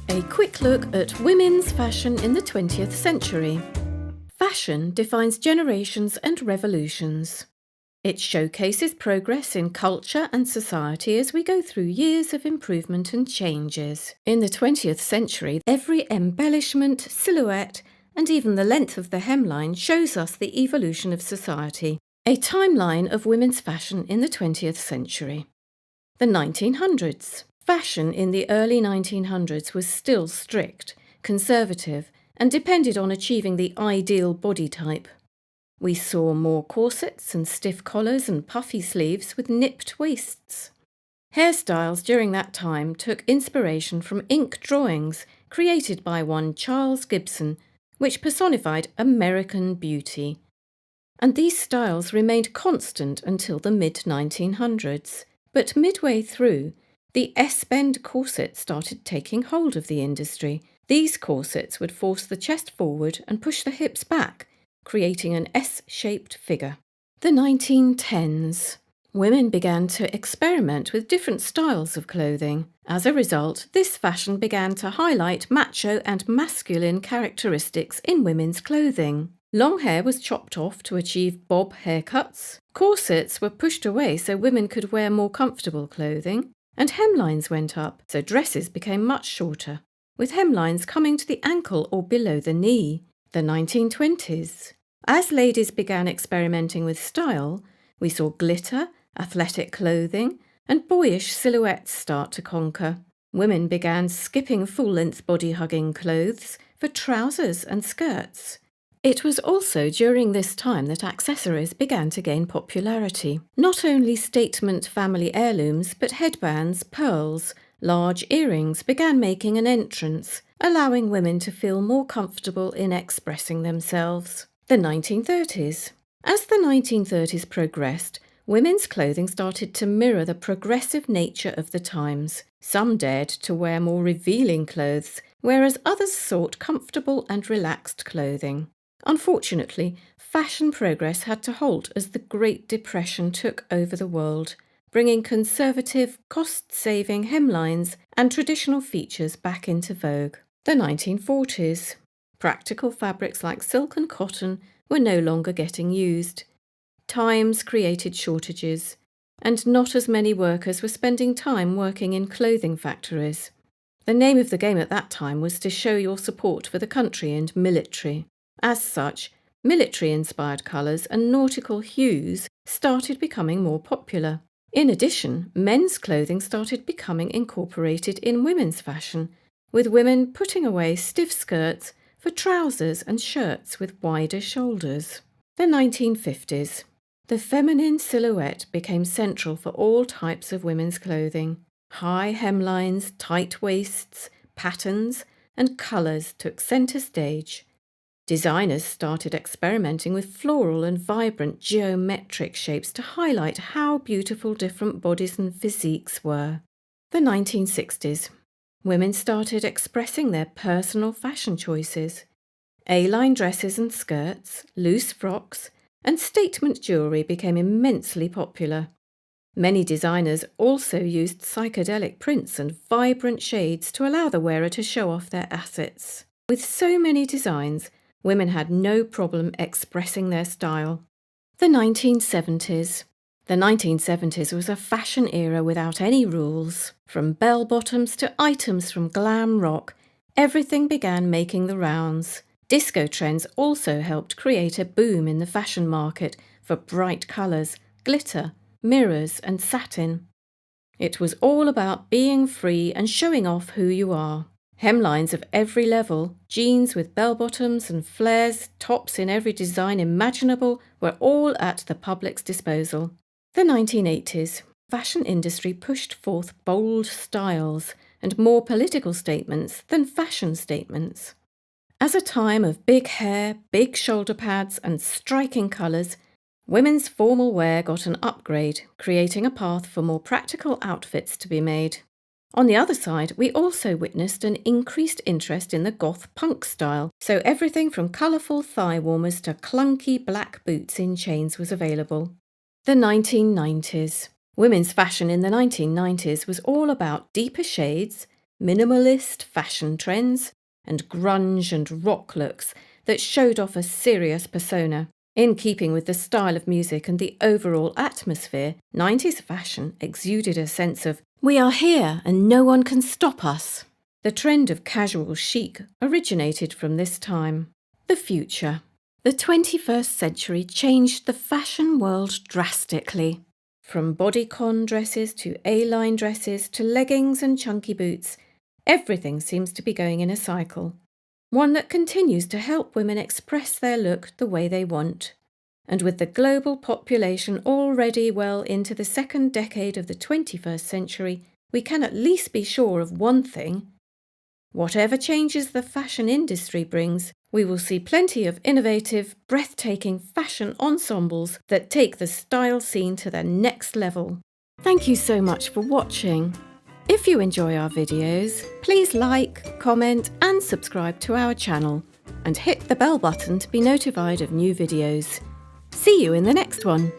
A quick look at women's fashion in the 20th century. Fashion defines generations and revolutions. It showcases progress in culture and society as we go through years of improvement and changes. In the 20th century, every embellishment, silhouette, and even the length of the hemline shows us the evolution of society. A timeline of women's fashion in the 20th century. The 1900s. Fashion in the early 1900s was still strict, conservative, and depended on achieving the ideal body type. We saw more corsets and stiff collars and puffy sleeves with nipped waists. Hairstyles during that time took inspiration from ink drawings created by one Charles Gibson, which personified American beauty. And these styles remained constant until the mid-1900s. But midway through, the S-bend corset started taking hold of the industry. These corsets would force the chest forward and push the hips back, creating an S-shaped figure. The 1910s. Women began to experiment with different styles of clothing. As a result, this fashion began to highlight macho and masculine characteristics in women's clothing. Long hair was chopped off to achieve bob haircuts. Corsets were pushed away so women could wear more comfortable clothing. And hemlines went up, so dresses became much shorter, with hemlines coming to the ankle or below the knee. The 1920s. As ladies began experimenting with style, we saw glitter, athletic clothing, and boyish silhouettes start to conquer. Women began skipping full-length body-hugging clothes for trousers and skirts. It was also during this time that accessories began to gain popularity. Not only statement family heirlooms, but headbands, pearls, large earrings began making an entrance, allowing women to feel more comfortable in expressing themselves. The 1930s. As the 1930s progressed, women's clothing started to mirror the progressive nature of the times. Some dared to wear more revealing clothes, whereas others sought comfortable and relaxed clothing. Unfortunately, fashion progress had to halt as the Great Depression took over the world, bringing conservative, cost-saving hemlines and traditional features back into vogue. The 1940s. Practical fabrics like silk and cotton were no longer getting used. Times created shortages, and not as many workers were spending time working in clothing factories. The name of the game at that time was to show your support for the country and military. As such, military-inspired colours and nautical hues started becoming more popular. In addition, men's clothing started becoming incorporated in women's fashion, with women putting away stiff skirts for trousers and shirts with wider shoulders. The 1950s. The feminine silhouette became central for all types of women's clothing. High hemlines, tight waists, patterns, and colours took centre stage. Designers started experimenting with floral and vibrant geometric shapes to highlight how beautiful different bodies and physiques were. The 1960s. Women started expressing their personal fashion choices. A-line dresses and skirts, loose frocks, and statement jewellery became immensely popular. Many designers also used psychedelic prints and vibrant shades to allow the wearer to show off their assets. With so many designs, women had no problem expressing their style. The 1970s. The 1970s was a fashion era without any rules. From bell-bottoms to items from glam rock, everything began making the rounds. Disco trends also helped create a boom in the fashion market for bright colours, glitter, mirrors, and satin. It was all about being free and showing off who you are. Hemlines of every level, jeans with bell-bottoms and flares, tops in every design imaginable were all at the public's disposal. The 1980s. Fashion industry pushed forth bold styles and more political statements than fashion statements. As a time of big hair, big shoulder pads, and striking colours, women's formal wear got an upgrade, creating a path for more practical outfits to be made. On the other side, we also witnessed an increased interest in the goth punk style, so everything from colourful thigh warmers to clunky black boots in chains was available. The 1990s. Women's fashion in the 1990s was all about deeper shades, minimalist fashion trends, and grunge and rock looks that showed off a serious persona. In keeping with the style of music and the overall atmosphere, 90s fashion exuded a sense of, "We are here and no one can stop us." The trend of casual chic originated from this time. The future. The 21st century changed the fashion world drastically. From bodycon dresses to A-line dresses to leggings and chunky boots, everything seems to be going in a cycle. One that continues to help women express their look the way they want. And with the global population already well into the second decade of the 21st century, we can at least be sure of one thing. Whatever changes the fashion industry brings, we will see plenty of innovative, breathtaking fashion ensembles that take the style scene to the next level. Thank you so much for watching. If you enjoy our videos, please like, comment and subscribe to our channel and hit the bell button to be notified of new videos. See you in the next one.